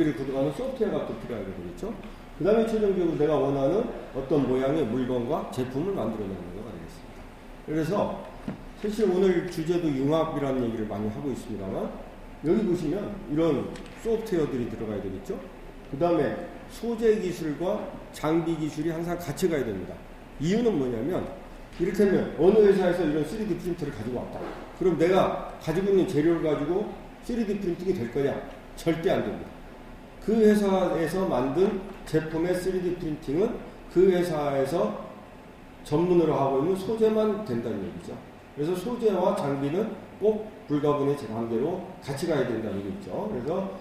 장비를 구동하는 소프트웨어가 또 필요하게 되겠죠. 그 다음에 최종적으로 내가 원하는 어떤 모양의 물건과 제품을 만들어내는 거가 되겠습니다. 그래서 사실 오늘 주제도 융합이라는 얘기를 많이 하고 있습니다만, 여기 보시면 이런 소프트웨어들이 들어가야 되겠죠. 그 다음에 소재 기술과 장비 기술이 항상 같이 가야 됩니다. 이유는 뭐냐면, 이를테면 어느 회사에서 이런 3D 프린터를 가지고 왔다. 그럼 내가 가지고 있는 재료를 가지고 3D 프린팅이 될 거냐? 절대 안 됩니다. 그 회사에서 만든 제품의 3D 프린팅은 그 회사에서 전문으로 하고 있는 소재만 된다는 얘기죠. 그래서 소재와 장비는 꼭 불가분의 관계로 같이 가야 된다는 얘기죠. 그래서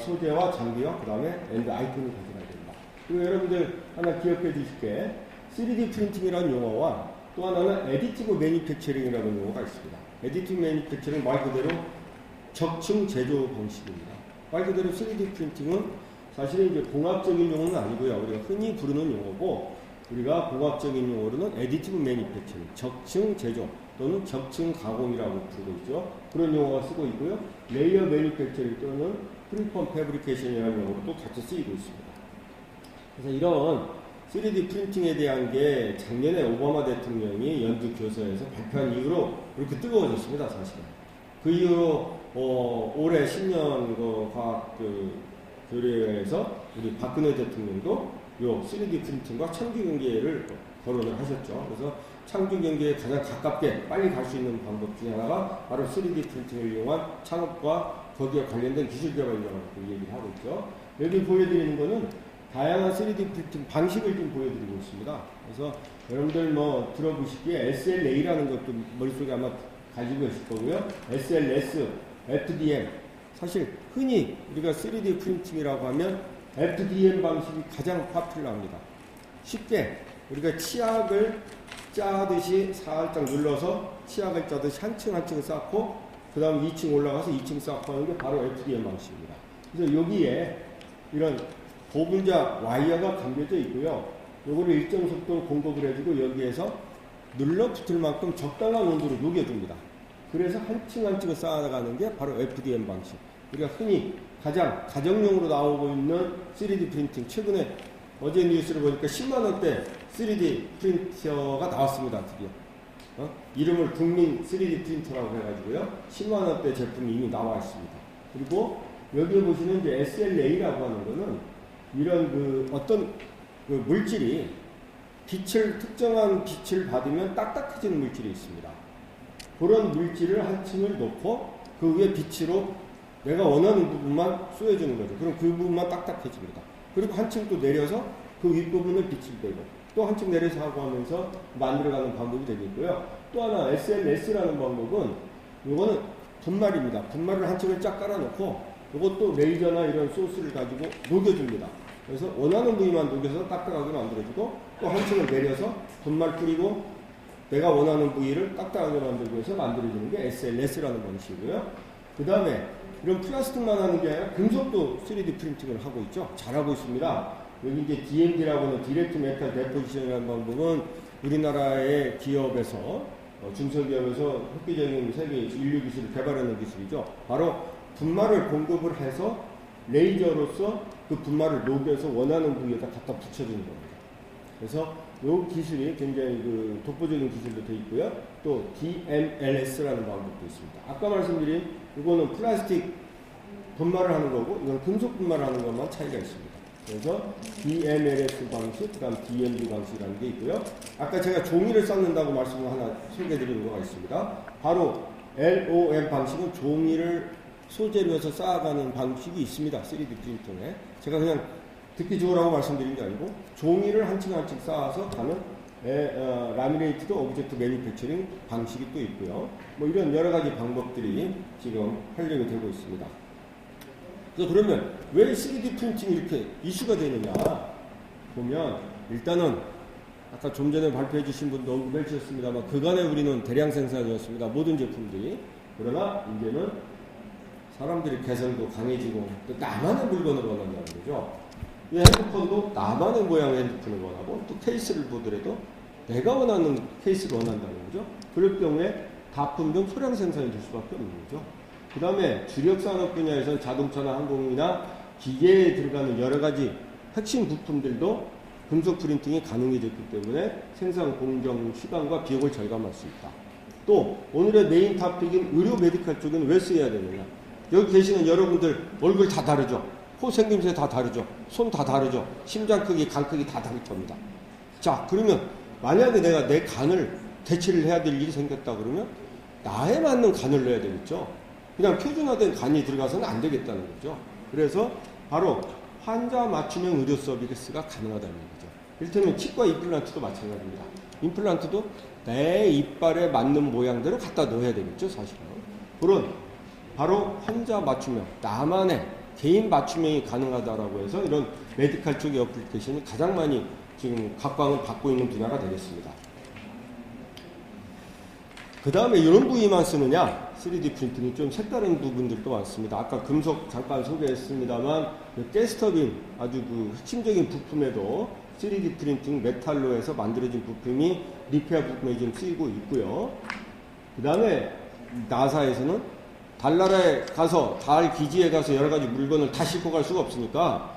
소재와 장비와 그 다음에 엔드 아이템을 같이 가야 된다. 그리고 여러분들 하나 기억해 주실 게 3D 프린팅이라는 용어와 또 하나는 애디티브 매니팩처링이라는 용어가 있습니다. 애디티브 매니팩처링 말 그대로 적층 제조 방식입니다. 말 그대로 3D 프린팅은 사실은 이제 공학적인 용어는 아니고요. 우리가 흔히 부르는 용어고, 우리가 공학적인 용어로는 애디티브 매니팩처링, 적층 제조 또는 적층 가공이라고 부르고 있죠. 그런 용어가 쓰고 있고요. 레이어 매니팩처링 또는 프리폼 패브리케이션이라는 용어도 같이 쓰이고 있습니다. 그래서 이런 3D 프린팅에 대한 게 작년에 오바마 대통령이 연두 교서에서 발표한 이후로 이렇게 뜨거워졌습니다, 사실은. 그 이후로 올해 신년 과학 교류에서 우리 박근혜 대통령도 요 3D 프린팅과 창조 경제를 거론을 하셨죠. 그래서 창조 경제에 가장 가깝게 빨리 갈 수 있는 방법 중에 하나가 바로 3D 프린팅을 이용한 창업과 거기에 관련된 기술 개발이라고 얘기를 하고 있죠. 여기 보여드리는 거는 다양한 3D 프린팅 방식을 좀 보여드리고 있습니다. 그래서 여러분들 뭐 들어보시기에 SLA라는 것도 머릿속에 아마 가지고 계실 거고요. SLS, FDM. 사실 흔히 우리가 3D 프린팅이라고 하면 FDM 방식이 가장 파퓰러합니다. 쉽게 우리가 치약을 짜듯이 살짝 눌러서 치약을 짜듯이 한 층 한 층 쌓고 그 다음 2층 올라가서 2층 쌓고 하는 게 바로 FDM 방식입니다. 그래서 여기에 이런 고분자 와이어가 감겨져 있고요. 요거를 일정 속도로 공급을 해주고 여기에서 눌러붙을 만큼 적당한 온도로 녹여줍니다. 그래서 한 층 한 층을 쌓아가는 게 바로 FDM 방식. 우리가 흔히 가장 가정용으로 나오고 있는 3D 프린팅, 최근에 어제 뉴스를 보니까 10만원대 3D 프린터가 나왔습니다, 드디어. 이름을 국민 3D 프린터라고 해가지고요. 10만원대 제품이 이미 나와 있습니다. 그리고 여기에 보시는 이제 SLA라고 하는 거는 이런 어떤 물질이 특정한 빛을 받으면 딱딱해지는 물질이 있습니다. 그런 물질을 한 층을 놓고 그 위에 빛으로 내가 원하는 부분만 쏘여주는 거죠. 그럼 그 부분만 딱딱해집니다. 그리고 한 층 또 내려서 그 윗부분을 빛을 빼고 또 한 층 내려서 하고 하면서 만들어가는 방법이 되겠고요. 또 하나 SLS라는 방법은 이거는 분말입니다. 분말을 한 층을 쫙 깔아놓고 이것도 레이저나 이런 소스를 가지고 녹여줍니다. 그래서 원하는 부위만 녹여서 딱딱하게 만들어주고 또 한 층을 내려서 분말 뿌리고 내가 원하는 부위를 딱딱하게 만들기 위해서 만들어주는 게 SLS라는 방식이고요. 그 다음에 이런 플라스틱만 하는 게 아니라 금속도 3D 프린팅을 하고 있죠. 잘하고 있습니다. 여기 이제 DMD라고 하는 디렉트 메탈 데포지션이라는 방법은 우리나라의 기업에서 중소기업에서 획기적인 세계 인류 기술을 개발하는 기술이죠. 바로 분말을 공급을 해서 레이저로서 그 분말을 녹여서 원하는 부위에다 갖다 붙여주는 겁니다. 그래서 이 기술이 굉장히 독보적인 기술도 되어 있고요. 또 DMLS라는 방법도 있습니다. 아까 말씀드린 이거는 플라스틱 분말을 하는 거고 이건 금속 분말을 하는 것만 차이가 있습니다. 그래서 DMLS 방식, 그 다음 DMD 방식이라는 게 있고요. 아까 제가 종이를 쌓는다고 말씀을 하나 소개해드리는 거가 있습니다. 바로 LOM 방식은 종이를 소재로 해서 쌓아가는 방식이 있습니다. 3D 프린터에. 제가 그냥 듣기 좋으라고 말씀드린 게 아니고 종이를 한 층 한 층 쌓아서 가는 라미네이티드 오브젝트 매니팩처링 방식이 또 있고요. 뭐 이런 여러 가지 방법들이 지금 활용이 되고 있습니다. 그래서 그러면 왜 3D 프린팅이 이렇게 이슈가 되느냐 보면 일단은 아까 좀 전에 발표해 주신 분도 언급해 주셨습니다만 그간에 우리는 대량 생산이었습니다. 모든 제품들이. 그러나 이제는 사람들의 개성도 강해지고 또 나만의 물건을 원한다는 거죠. 이 핸드폰도 나만의 모양의 핸드폰을 원하고 또 케이스를 보더라도 내가 원하는 케이스를 원한다는 거죠. 그럴 경우에 다품종 소량 생산이 될 수밖에 없는 거죠. 그 다음에 주력 산업 분야에서는 자동차나 항공이나 기계에 들어가는 여러 가지 핵심 부품들도 금속 프린팅이 가능해졌기 때문에 생산 공정 시간과 비용을 절감할 수 있다. 또 오늘의 메인 토픽인 의료 메디컬 쪽은 왜 써야 되느냐. 여기 계시는 여러분들 얼굴 다 다르죠. 코 생김새 다 다르죠. 손 다 다르죠. 심장 크기, 간 크기 다 다를 겁니다. 자, 그러면 만약에 내가 내 간을 대체를 해야 될 일이 생겼다 그러면 나에 맞는 간을 넣어야 되겠죠. 그냥 표준화된 간이 들어가서는 안 되겠다는 거죠. 그래서 바로 환자 맞춤형 의료 서비스가 가능하다는 거죠. 이를테면 치과 임플란트도 마찬가지입니다. 임플란트도 내 이빨에 맞는 모양대로 갖다 넣어야 되겠죠, 사실은. 그런 바로 환자 맞춤형, 나만의 개인 맞춤형이 가능하다라고 해서 이런 메디컬 쪽의 어플리케이션이 가장 많이 지금 각광을 받고 있는 분야가 되겠습니다. 그 다음에 이런 부위만 쓰느냐? 3D 프린팅이 좀 색다른 부분들도 많습니다. 아까 금속 잠깐 소개했습니다만 가스터빈 아주 그 핵심적인 부품에도 3D 프린팅 메탈로 해서 만들어진 부품이 리페어 부품에 좀 쓰이고 있고요. 그 다음에 나사에서는 달나라에 가서 달 기지에 가서 여러 가지 물건을 다 싣고 갈 수가 없으니까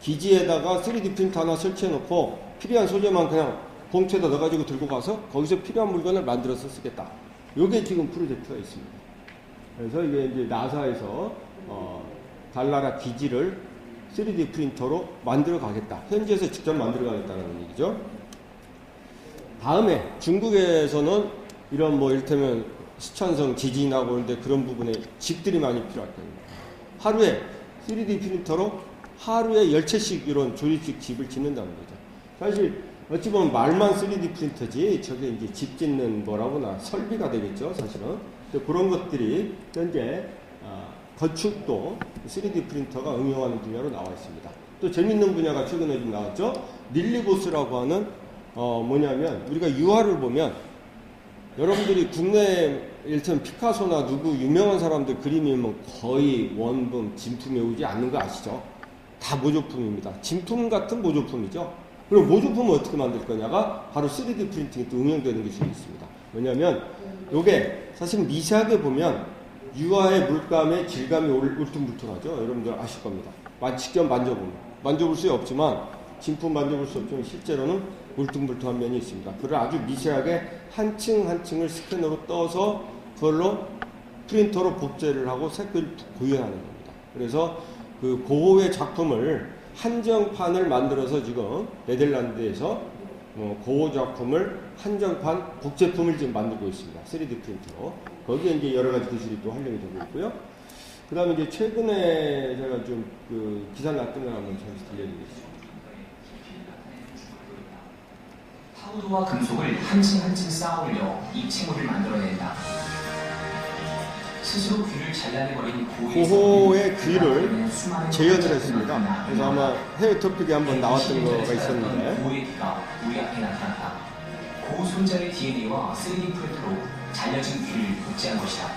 기지에다가 3D 프린터 하나 설치해 놓고 필요한 소재만 그냥 봉투에다 넣어가지고 들고 가서 거기서 필요한 물건을 만들어서 쓰겠다. 요게 지금 프로젝트가 있습니다. 그래서 이게 이제 나사에서 달나라 기지를 3D 프린터로 만들어 가겠다. 현지에서 직접 만들어 가겠다는 얘기죠. 다음에 중국에서는 이런 뭐 이를테면 시천성 지진하고 그런데 그런 부분에 집들이 많이 필요할 겁니다. 하루에 3D 프린터로 하루에 10채씩 이런 조립식 집을 짓는다는 거죠. 사실 어찌 보면 말만 3D 프린터지 저게 이제 집 짓는 뭐라고나 설비가 되겠죠, 사실은. 그런 것들이 현재 건축도 3D 프린터가 응용하는 분야로 나와 있습니다. 또 재밌는 분야가 최근에 좀 나왔죠. 닐리보스라고 하는 뭐냐면 우리가 유화를 보면 여러분들이 국내 일단 피카소나 누구 유명한 사람들 그림이면 거의 원품, 진품에 오지 않는 거 아시죠? 다 모조품입니다. 진품 같은 모조품이죠. 그럼 모조품을 어떻게 만들 거냐가 바로 3D 프린팅이 또 응용되는 것이 있습니다. 왜냐하면 이게 사실 미세하게 보면 유화의 물감의 질감이 울퉁불퉁하죠. 여러분들 아실 겁니다. 직접 만져보면 만져볼 수 없지만 진품 만져볼 수 없지만 실제로는 울퉁불퉁한 면이 있습니다. 그걸 아주 미세하게 한 층 한 층을 스캐너로 떠서 그걸로 프린터로 복제를 하고 색을 구현하는 겁니다. 그래서 그 고호의 작품을 한정판을 만들어서 지금 네덜란드에서 고호 작품을 한정판 복제품을 지금 만들고 있습니다. 3D 프린터로. 거기에 이제 여러 가지 기술이 또 활용이 되고 있고요. 그 다음에 이제 최근에 제가 좀 그 기사 났던 걸 한번 잠시 들려드리겠습니다. 파우더와 금속을 한 층 한 층 쌓아 올려 입체물을 만들어낸다. 스스로 귀를 잘라내버린 고호의 귀를 재현을 했습니다. 그래서 아마 해외 토픽에 한번 나왔던 거가 있었는데 고호의 귀가 우리 앞에 나타났다. 고호 손자의 DNA와 3D 프린터로 잘려진 귀를 복제한 것이다.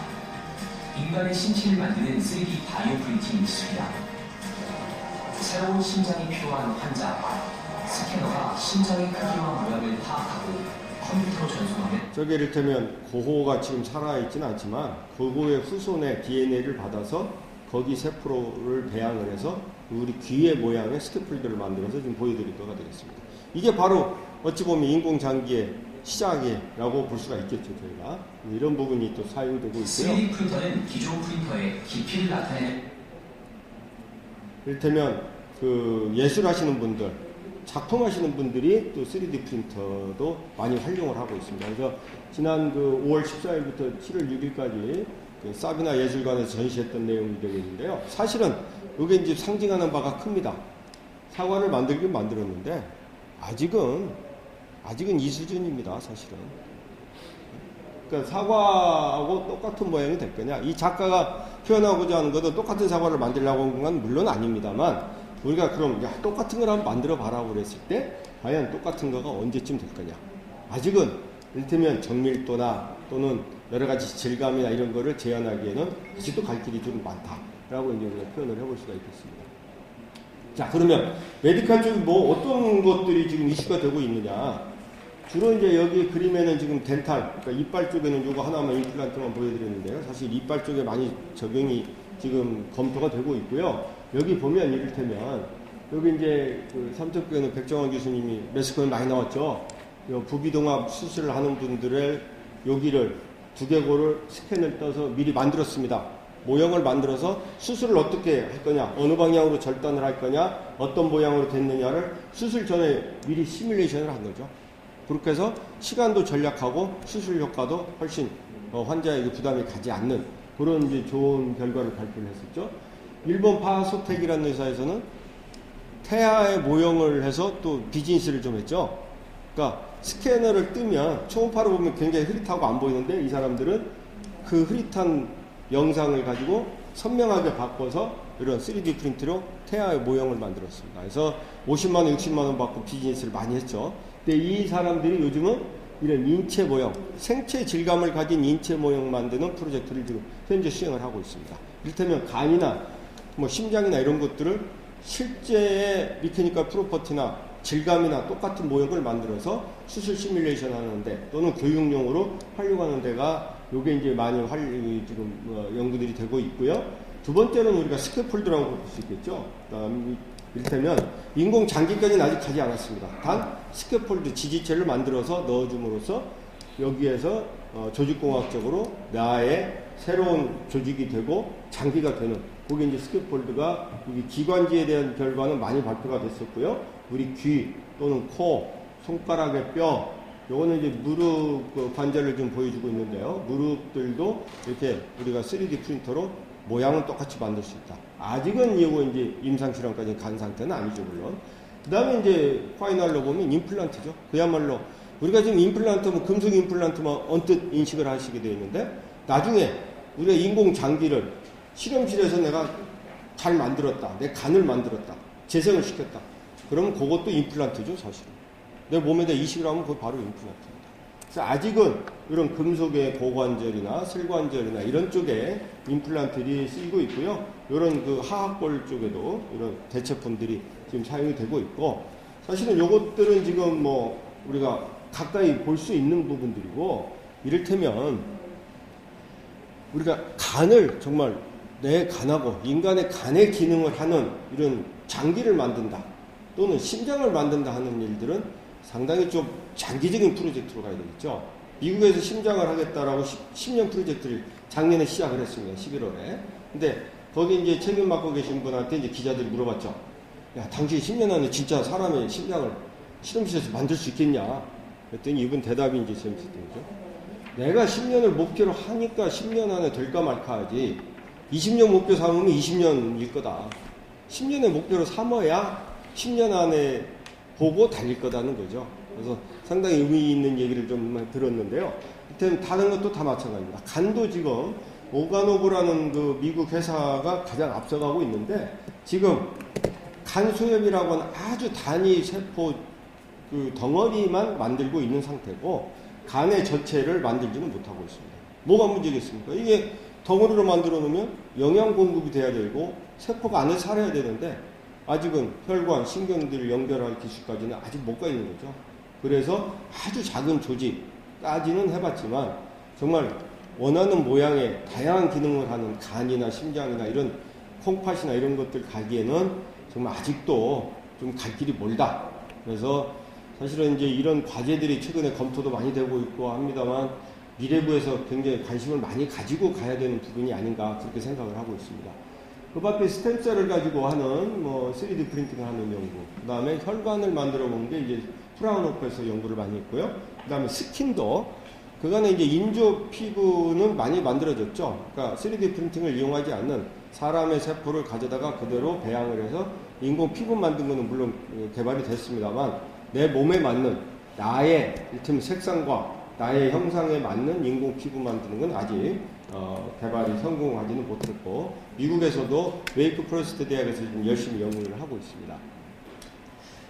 인간의 신체를 만드는 3D 바이오 프린팅 기술이다. 새로운 심장이 필요한 환자, 스캐너가 심장의 크기와 모양을 파악하고 컴퓨터로 전송하면 저게 이를테면 고호가 지금 살아있지는 않지만 고호의 후손의 DNA를 받아서 거기 세포를 배양을 해서 우리 귀의 모양의 스캐폴드를 만들어서 지금 보여드릴 거가 되겠습니다. 이게 바로 어찌 보면 인공장기의 시작이라고 볼 수가 있겠죠. 저희가 이런 부분이 또 사용되고 있고요. 3D 프린터는 기존 프린터의 깊이를 나타내는 이를테면 그 예술하시는 분들 작품하시는 분들이 또 3D 프린터도 많이 활용을 하고 있습니다. 그래서 지난 그 5월 14일부터 7월 6일까지 그 사비나 예술관에서 전시했던 내용이 되겠는데요. 사실은 이게 이제 상징하는 바가 큽니다. 사과를 만들긴 만들었는데 아직은 이 수준입니다. 사실은. 그러니까 사과하고 똑같은 모양이 될 거냐? 이 작가가 표현하고자 하는 것도 똑같은 사과를 만들려고 한 건 물론 아닙니다만 우리가 그럼 똑같은 걸 한번 만들어 봐라고 그랬을 때 과연 똑같은 거가 언제쯤 될 거냐. 아직은 이를테면 정밀도나 또는 여러 가지 질감이나 이런 거를 재현하기에는 아직도 갈 길이 좀 많다라고 이제 우리가 표현을 해볼 수가 있겠습니다. 자, 그러면 메디컬 쪽이 뭐 어떤 것들이 지금 이슈가 되고 있느냐. 주로 이제 여기 그림에는 지금 덴탈, 그러니까 이빨 쪽에는 요거 하나만 임플란트만 보여드렸는데요. 사실 이빨 쪽에 많이 적용이 지금 검토가 되고 있고요. 여기 보면 이를테면 여기 이제 그 삼척교는 백정원 교수님이 메스코에 많이 나왔죠. 요 부비동합 수술을 하는 분들의 여기를 두개골을 스캔을 떠서 미리 만들었습니다. 모형을 만들어서 수술을 어떻게 할 거냐, 어느 방향으로 절단을 할 거냐, 어떤 모양으로 됐느냐를 수술 전에 미리 시뮬레이션을 한 거죠. 그렇게 해서 시간도 절약하고 수술 효과도 훨씬 환자에게 부담이 가지 않는 그런 이제 좋은 결과를 발표를 했었죠. 일본 파소텍이라는 회사에서는 태아의 모형을 해서 또 비즈니스를 좀 했죠. 그러니까 스캐너를 뜨면 초음파로 보면 굉장히 흐릿하고 안 보이는데 이 사람들은 그 흐릿한 영상을 가지고 선명하게 바꿔서 이런 3D 프린트로 태아의 모형을 만들었습니다. 그래서 50만원, 60만원 받고 비즈니스를 많이 했죠. 근데 이 사람들이 요즘은 이런 인체 모형, 생체 질감을 가진 인체 모형 만드는 프로젝트를 지금 현재 수행을 하고 있습니다. 이를테면 간이나 뭐 심장이나 이런 것들을 실제의 미케니컬 프로퍼티나 질감이나 똑같은 모형을 만들어서 수술 시뮬레이션 하는데 또는 교육용으로 활용하는 데가 요게 이제 많이 지금 연구들이 되고 있고요. 두 번째는 우리가 스캐폴드라고 볼 수 있겠죠. 이를테면 인공 장기까지는 아직 가지 않았습니다. 단 스캐폴드 지지체를 만들어서 넣어줌으로써 여기에서 조직공학적으로 나의 새로운 조직이 되고 장기가 되는 그게 이제 스캐폴드가 기관지에 대한 결과는 많이 발표가 됐었고요. 우리 귀 또는 코, 손가락의 뼈, 요거는 이제 무릎 관절을 좀 보여주고 있는데요. 무릎들도 이렇게 우리가 3D 프린터로 모양은 똑같이 만들 수 있다. 아직은 이거 이제 임상실험까지 간 상태는 아니죠, 물론. 그 다음에 이제 파이널로 보면 임플란트죠. 그야말로 우리가 지금 임플란트면 금속 임플란트만 언뜻 인식을 하시게 되어 있는데 나중에 우리가 인공 장기를 실험실에서 내가 잘 만들었다. 내 간을 만들었다. 재생을 시켰다. 그러면 그것도 임플란트죠, 사실은. 내 몸에다 이식을 하면 그거 바로 임플란트입니다. 그래서 아직은 이런 금속의 고관절이나 슬관절이나 이런 쪽에 임플란트들이 쓰이고 있고요. 이런 그 하악골 쪽에도 이런 대체품들이 지금 사용이 되고 있고, 사실은 요것들은 지금 뭐 우리가 가까이 볼 수 있는 부분들이고, 이를테면 우리가 간을 정말 내 간하고 인간의 간의 기능을 하는 이런 장기를 만든다 또는 심장을 만든다 하는 일들은 상당히 좀 장기적인 프로젝트로 가야 되겠죠. 미국에서 심장을 하겠다라고 10년 프로젝트를 작년에 시작을 했습니다. 11월에. 근데 거기 이제 책임 맡고 계신 분한테 이제 기자들이 물어봤죠. 야, 당신이 10년 안에 진짜 사람의 심장을 실험실에서 만들 수 있겠냐? 그랬더니 이분 대답이 이제 재밌었던 거죠. 내가 10년을 목표로 하니까 10년 안에 될까 말까 하지. 20년 목표 삼으면 20년일 거다. 10년의 목표로 삼아야 10년 안에 보고 달릴 거다는 거죠. 그래서 상당히 의미 있는 얘기를 좀 들었는데요. 하여튼 다른 것도 다 마찬가지입니다. 간도 지금 오가노브라는 그 미국 회사가 가장 앞서가고 있는데 지금 간소염이라고 하는 아주 단위 세포 그 덩어리만 만들고 있는 상태고 간의 전체를 만들지는 못하고 있습니다. 뭐가 문제겠습니까? 이게 덩어리로 만들어 놓으면 영양 공급이 돼야 되고 세포가 안에 살아야 되는데 아직은 혈관, 신경들을 연결할 기술까지는 아직 못 가 있는 거죠. 그래서 아주 작은 조직까지는 해봤지만 정말 원하는 모양의 다양한 기능을 하는 간이나 심장이나 이런 콩팥이나 이런 것들 가기에는 정말 아직도 좀 갈 길이 멀다. 그래서 사실은 이제 이런 과제들이 최근에 검토도 많이 되고 있고 합니다만 미래부에서 굉장히 관심을 많이 가지고 가야 되는 부분이 아닌가 그렇게 생각을 하고 있습니다. 그 밖에 스템셀을 가지고 하는 뭐 3D 프린팅을 하는 연구, 그 다음에 혈관을 만들어 본 게 이제 프라우노프에서 연구를 많이 했고요. 그 다음에 스킨도 그간에 이제 인조 피부는 많이 만들어졌죠. 그러니까 3D 프린팅을 이용하지 않는 사람의 세포를 가져다가 그대로 배양을 해서 인공 피부 만든 거는 물론 개발이 됐습니다만 내 몸에 맞는 나의 이를테면 색상과 나의 형상에 맞는 인공 피부 만드는 건 아직 개발이 성공하지는 못했고 미국에서도 웨이크 포레스트 대학에서 지금 열심히 연구를 하고 있습니다.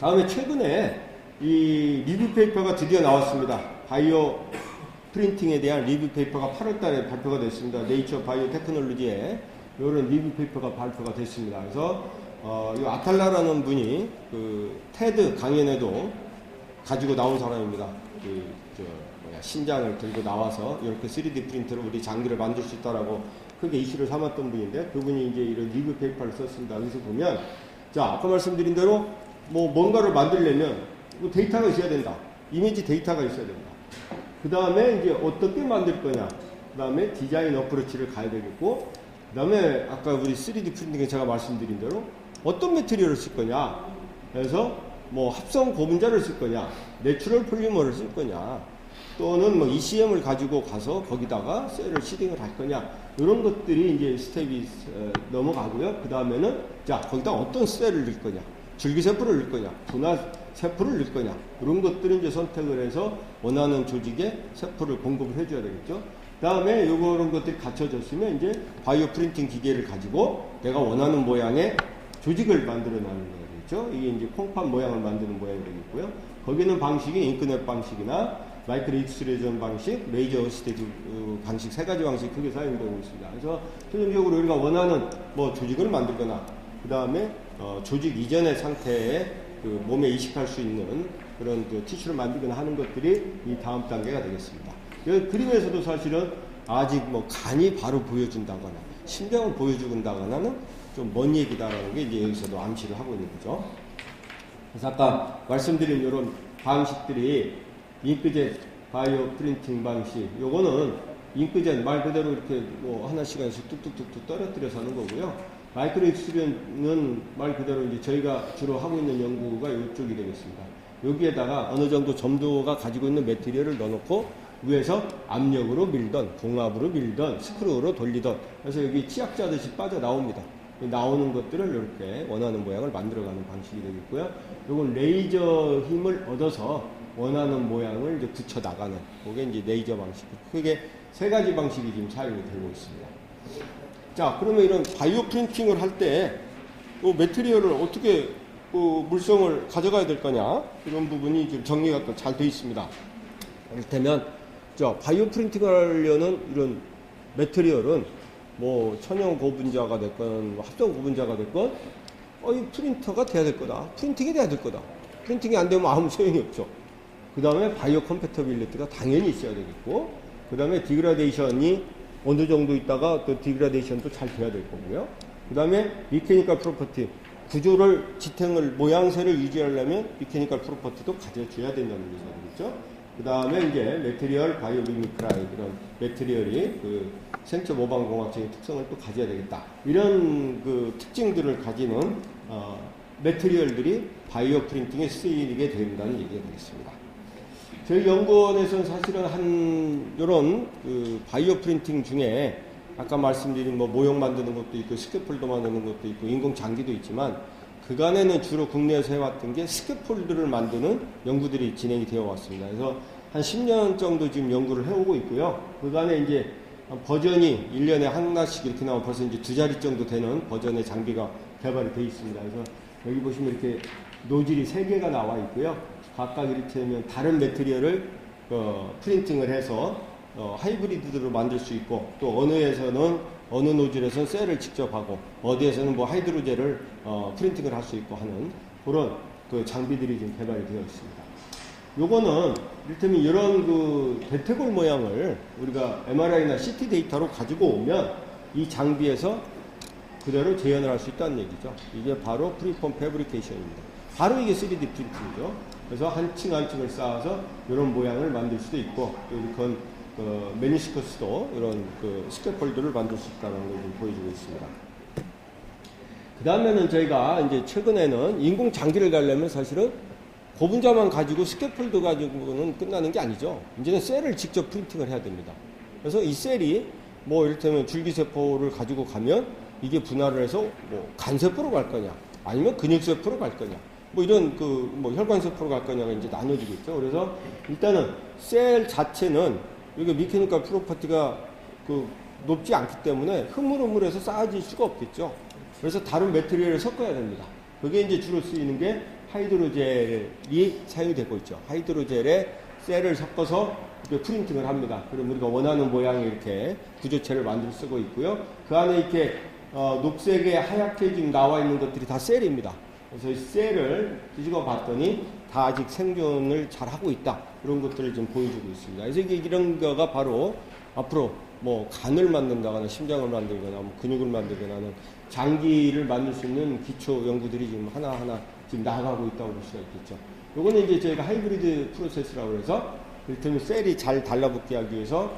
다음에 최근에 이 리뷰 페이퍼가 드디어 나왔습니다. 바이오 프린팅에 대한 리뷰 페이퍼가 8월 달에 발표가 됐습니다. 네이처 바이오 테크놀로지에 이런 리뷰 페이퍼가 발표가 됐습니다. 그래서 이 아탈라라는 분이 그 테드 강연에도 가지고 나온 사람입니다. 신장을 들고 나와서 이렇게 3D 프린터로 우리 장기를 만들 수 있다라고 크게 이슈를 삼았던 분인데 그분이 이제 이런 리뷰 페이퍼를 썼습니다. 여기서 보면 자 아까 말씀드린 대로 뭐 뭔가를 만들려면 뭐 데이터가 있어야 된다. 이미지 데이터가 있어야 된다. 그 다음에 이제 어떻게 만들 거냐. 그 다음에 디자인 어프로치를 가야 되겠고 그 다음에 아까 우리 3D 프린팅에 제가 말씀드린 대로 어떤 매트리얼을 쓸 거냐. 그래서 뭐 합성 고분자를 쓸 거냐. 내추럴 폴리머를 쓸 거냐. 또는 뭐 ECM을 가지고 가서 거기다가 셀을 시딩을 할 거냐. 이런 것들이 이제 스텝이 넘어가고요. 그 다음에는 자 거기다 어떤 셀을 넣을 거냐. 줄기세포를 넣을 거냐. 분화 세포를 넣을 거냐. 이런 것들을 이제 선택을 해서 원하는 조직에 세포를 공급을 해줘야 되겠죠. 그 다음에 이런 것들이 갖춰졌으면 이제 바이오 프린팅 기계를 가지고 내가 원하는 모양의 조직을 만들어 나는 거겠죠. 이게 이제 콩팥 모양을 만드는 모양이 되겠고요. 거기는 방식이 잉크넷 방식이나 마이크로 익스트루전 방식, 레이저 어시스티드 방식 세 가지 방식이 크게 사용되고 있습니다. 그래서 최종적으로 우리가 원하는 뭐 조직을 만들거나 그 다음에 조직 이전의 상태에 그 몸에 이식할 수 있는 그런 그 티슈를 만들거나 하는 것들이 이 다음 단계가 되겠습니다. 그림에서도 사실은 아직 뭐 간이 바로 보여준다거나 심장을 보여준다거나는 좀 먼 얘기다라는 게 이제 여기서도 암시를 하고 있는 거죠. 그래서 아까 말씀드린 이런 방식들이 잉크젯 바이오 프린팅 방식, 요거는 잉크젯 말 그대로 이렇게 뭐 하나씩 뚝뚝뚝뚝 떨어뜨려서 하는 거고요. 마이크로 익스트루전은 말 그대로 이제 저희가 주로 하고 있는 연구가 이쪽이 되겠습니다. 여기에다가 어느 정도 점도가 가지고 있는 매트리얼을 넣어놓고 위에서 압력으로 밀던, 봉합으로 밀던, 스크루로 돌리던, 그래서 여기 치약자듯이 빠져나옵니다. 나오는 것들을 이렇게 원하는 모양을 만들어가는 방식이 되겠고요. 이건 레이저 힘을 얻어서 원하는 모양을 이제 붙여 나가는, 그게 이제 레이저 방식. 크게 세 가지 방식이 지금 사용이 되고 있습니다. 자, 그러면 이런 바이오 프린팅을 할 때 매트리얼을 어떻게 물성을 가져가야 될 거냐, 이런 부분이 지금 정리가 잘 되어 있습니다. 이를테면 바이오 프린팅을 하려는 이런 매트리얼은 뭐 천연 고분자가 됐건 뭐 합성 고분자가 됐건 이 프린터가 돼야 될 거다. 프린팅이 돼야 될 거다. 프린팅이 안 되면 아무 소용이 없죠. 그 다음에 바이오 컴패터빌리티가 당연히 있어야 되겠고, 그 다음에 디그라데이션이 어느 정도 있다가 또 디그라데이션도 잘 돼야 될 거고요. 그 다음에 미케니컬 프로퍼티, 구조를, 지탱을, 모양새를 유지하려면 미케니컬 프로퍼티도 가져줘야 된다는 얘기죠. 그 다음에 이제 매트리얼 바이오 미미크라이, 이런 매트리얼이 그 생체 모방공학적인 특성을 또 가져야 되겠다. 이런 그 특징들을 가지는 매트리얼들이 바이오 프린팅에 쓰이게 된다는 얘기가 되겠습니다. 저희 연구원에서는 사실은 요런 그 바이오 프린팅 중에 아까 말씀드린 뭐 모형 만드는 것도 있고 스캐폴드 만드는 것도 있고 인공 장기도 있지만 그간에는 주로 국내에서 해왔던 게 스캐폴드를 만드는 연구들이 진행이 되어 왔습니다. 그래서 한 10년 정도 지금 연구를 해오고 있고요. 그간에 이제 버전이 1년에 하나씩 이렇게 나오면 벌써 이제 2자리 정도 되는 버전의 장비가 개발이 되어 있습니다. 그래서 여기 보시면 이렇게 노즐이 3개가 나와 있고요. 각각 이를테면 다른 매트리얼을 프린팅을 해서 하이브리드로 만들 수 있고, 또 어느 노즐에서는 셀을 직접 하고 어디에서는 뭐 하이드로젤을 프린팅을 할 수 있고 하는 그런 그 장비들이 지금 개발이 되어 있습니다. 요거는 이를테면 이런 그 대퇴골 모양을 우리가 MRI나 CT 데이터로 가지고 오면 이 장비에서 그대로 재현을 할 수 있다는 얘기죠. 이게 바로 프리폼 패브리케이션입니다. 바로 이게 3D 프린팅이죠. 그래서 한 층 한 층을 쌓아서 이런 모양을 만들 수도 있고, 또 이건 메니스커스도 이런 그 스캐폴드를 만들 수 있다는 걸 좀 보여주고 있습니다. 그 다음에는 저희가 이제 최근에는 인공 장기를 가려면 사실은 고분자만 가지고 스캐폴드 가지고는 끝나는 게 아니죠. 이제는 셀을 직접 프린팅을 해야 됩니다. 그래서 이 셀이 뭐 이를테면 줄기세포를 가지고 가면 이게 분할을 해서 뭐 간세포로 갈 거냐, 아니면 근육세포로 갈 거냐, 뭐 이런 그 뭐 혈관세포로 갈 거냐가 이제 나눠지고 있죠. 그래서 일단은 셀 자체는 여기 미케니컬 프로퍼티가 그 높지 않기 때문에 흐물흐물해서 쌓아질 수가 없겠죠. 그래서 다른 매트리얼을 섞어야 됩니다. 그게 이제 주로 쓰이는 게 하이드로젤이 사용되고 있죠. 하이드로젤에 셀을 섞어서 이렇게 프린팅을 합니다. 그럼 우리가 원하는 모양의 이렇게 구조체를 만들 쓰고 있고요. 그 안에 이렇게 녹색에 하얗게 지금 나와 있는 것들이 다 셀입니다. 그래서 이 셀을 뒤집어 봤더니 다 아직 생존을 잘 하고 있다. 이런 것들을 좀 보여주고 있습니다. 그래서 이런 거가 바로 앞으로 뭐 간을 만든다거나 심장을 만들거나 뭐 근육을 만들거나 하는 장기를 만들 수 있는 기초 연구들이 지금 하나하나 지금 나아가고 있다고 볼 수가 있겠죠. 요거는 이제 저희가 하이브리드 프로세스라고 해서 이를테면 셀이 잘 달라붙게 하기 위해서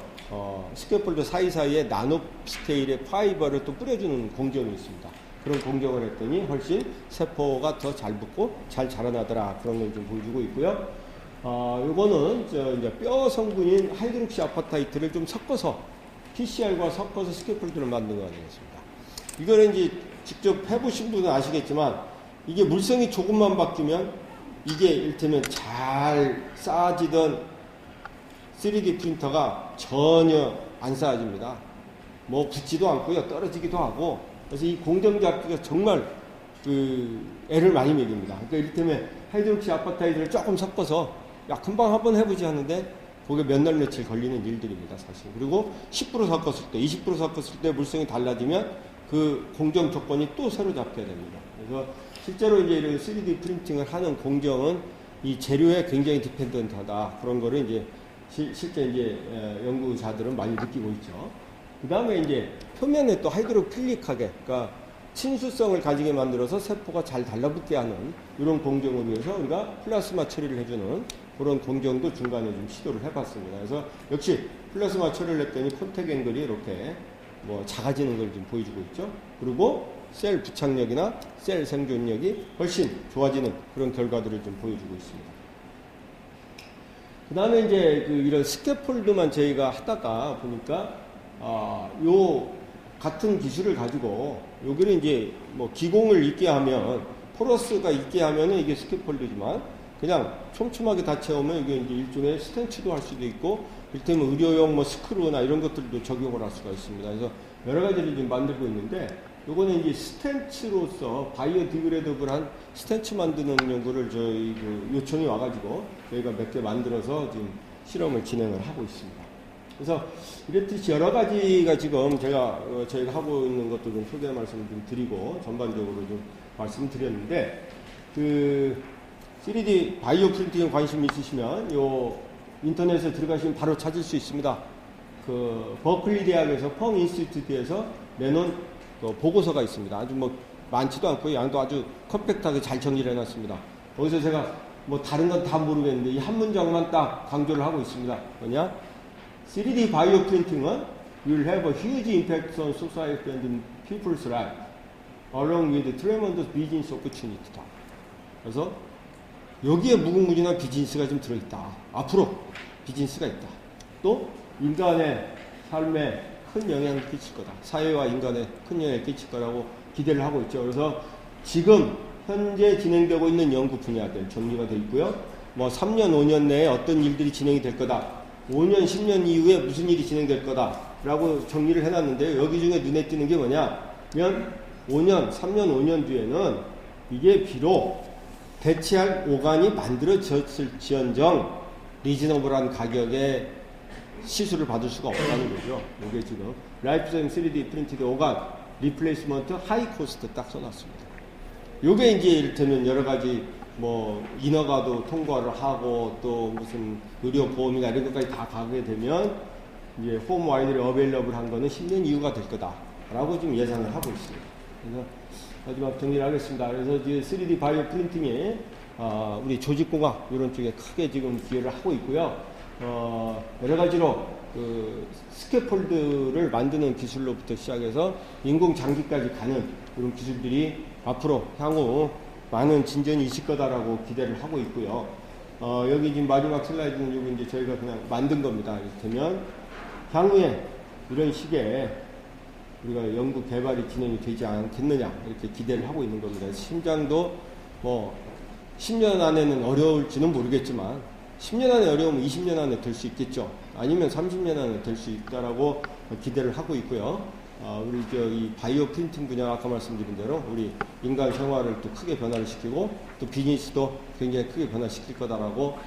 스캐폴드 사이사이에 나노 스케일의 파이버를 또 뿌려주는 공정이 있습니다. 그런 공정을 했더니 훨씬 세포가 더 잘 붙고 잘 자라나더라. 그런 걸 좀 보여주고 있고요. 요거는 이제 뼈 성분인 하이드록시 아파타이트를 좀 섞어서 PCR과 섞어서 스캐폴드를 만든 거 아니겠습니까? 이거는 이제 직접 해보신 분은 아시겠지만 이게 물성이 조금만 바뀌면 이게 이를테면 잘 쌓아지던 3D 프린터가 전혀 안 쌓아집니다. 뭐 붙지도 않고요. 떨어지기도 하고. 그래서 이 공정 잡기가 정말 애를 많이 먹입니다. 그러니까 이를테면 하이드록시 아파타이드를 조금 섞어서 야 금방 한번 해보지 하는데 그게 몇 날 며칠 걸리는 일들입니다. 사실. 그리고 10% 섞었을 때 20% 섞었을 때 물성이 달라지면 그 공정 조건이 또 새로 잡혀야 됩니다. 그래서 실제로 이제 이런 3D 프린팅을 하는 공정은 이 재료에 굉장히 디펜던트하다. 그런 거를 이제 실제 이제 연구자들은 많이 느끼고 있죠. 그 다음에 이제 표면에 또 하이드로필릭하게, 그러니까 친수성을 가지게 만들어서 세포가 잘 달라붙게 하는 이런 공정을 위해서 우리가 플라스마 처리를 해주는 그런 공정도 중간에 좀 시도를 해봤습니다. 그래서 역시 플라스마 처리를 했더니 콘택 앵글이 이렇게 뭐 작아지는 걸 좀 보여주고 있죠. 그리고 셀 부착력이나 셀 생존력이 훨씬 좋아지는 그런 결과들을 좀 보여주고 있습니다. 그 다음에 이제 이런 스캐폴드만 저희가 하다가 보니까 요 같은 기술을 가지고 여기를 이제 뭐 기공을 있게 하면 포러스가 있게 하면은 이게 스캐폴드지만 그냥 촘촘하게 다 채우면 이게 이제 일종의 스텐치도 할 수도 있고 이를테면 의료용 뭐 스크루나 이런 것들도 적용을 할 수가 있습니다. 그래서 여러 가지를 지금 만들고 있는데 요거는 이제 스텐치로서 바이오디그레더블한 스텐치 만드는 연구를 저희 요청이 와가지고 저희가 몇 개 만들어서 지금 실험을 진행을 하고 있습니다. 그래서 이랬듯이 여러 가지가 지금 저희가 하고 있는 것도 좀 소개 말씀을 좀 드리고 전반적으로 좀 말씀드렸는데 3D 바이오 프린팅에 관심 있으시면 요 인터넷에 들어가시면 바로 찾을 수 있습니다. 버클리 대학에서 펑 인스티튜트에서 내놓은 보고서가 있습니다. 아주 뭐 많지도 않고 양도 아주 컴팩트하게 잘 정리를 해놨습니다. 거기서 제가 뭐 다른 건 다 모르겠는데 이 한 문장만 딱 강조를 하고 있습니다. 뭐냐? 3D 바이오 프린팅은 will have a huge impact on society and people's life, along with tremendous business opportunity다. 그래서 여기에 무궁무진한 비즈니스가 좀 들어있다. 앞으로 비즈니스가 있다. 또 인간의 삶에 큰 영향을 끼칠 거다. 사회와 인간에 큰 영향을 끼칠 거라고 기대를 하고 있죠. 그래서 지금 현재 진행되고 있는 연구 분야들 정리가 되어 있고요. 뭐 3년, 5년 내에 어떤 일들이 진행이 될 거다. 5년, 10년 이후에 무슨 일이 진행될 거다라고 정리를 해놨는데요. 여기 중에 눈에 띄는 게 뭐냐면 5년, 3년, 5년 뒤에는 이게 비록 대체할 오간이 만들어졌을지언정 리즈너블한 가격에 시술을 받을 수가 없다는 거죠. 이게 지금 라이프타임 3D 프린티드 오간 리플레이스먼트 하이 코스트 딱 써놨습니다. 요게 이제 이를테면 여러 가지 뭐 인허가도 통과를 하고 또 무슨 의료보험이나 이런 것까지 다 가게 되면 이제 홈 와이너리 어베일러블 한 거는 10년 이후가 될 거다라고 지금 예상을 하고 있습니다. 그래서 마지막 정리를 하겠습니다. 그래서 이제 3D 바이오 프린팅에 우리 조직공학 이런 쪽에 크게 지금 기여를 하고 있고요. 여러 가지로 스캐폴드를 만드는 기술로부터 시작해서 인공장기까지 가는 이런 기술들이 앞으로 향후 많은 진전이 있을 거다라고 기대를 하고 있고요. 여기 지금 마지막 슬라이드는 여기 이제 저희가 그냥 만든 겁니다. 이를테면 향후에 이런 식의 우리가 연구 개발이 진행이 되지 않겠느냐 이렇게 기대를 하고 있는 겁니다. 심장도 뭐 10년 안에는 어려울지는 모르겠지만 10년 안에 어려우면 20년 안에 될 수 있겠죠. 아니면 30년 안에 될 수 있다라고 기대를 하고 있고요. 우리 이 바이오 프린팅 분야 아까 말씀드린 대로 우리 인간 생활을 또 크게 변화를 시키고 또 비즈니스도 굉장히 크게 변화시킬 거다라고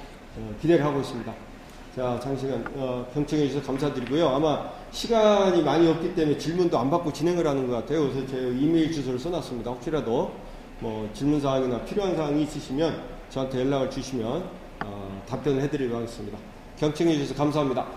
기대를 하고 있습니다. 자, 장시간 경청해 주셔서 감사드리고요. 아마 시간이 많이 없기 때문에 질문도 안 받고 진행을 하는 것 같아요. 그래서 제 이메일 주소를 써놨습니다. 혹시라도 뭐 질문사항이나 필요한 사항이 있으시면 저한테 연락을 주시면 답변을 해드리도록 하겠습니다. 경청해 주셔서 감사합니다.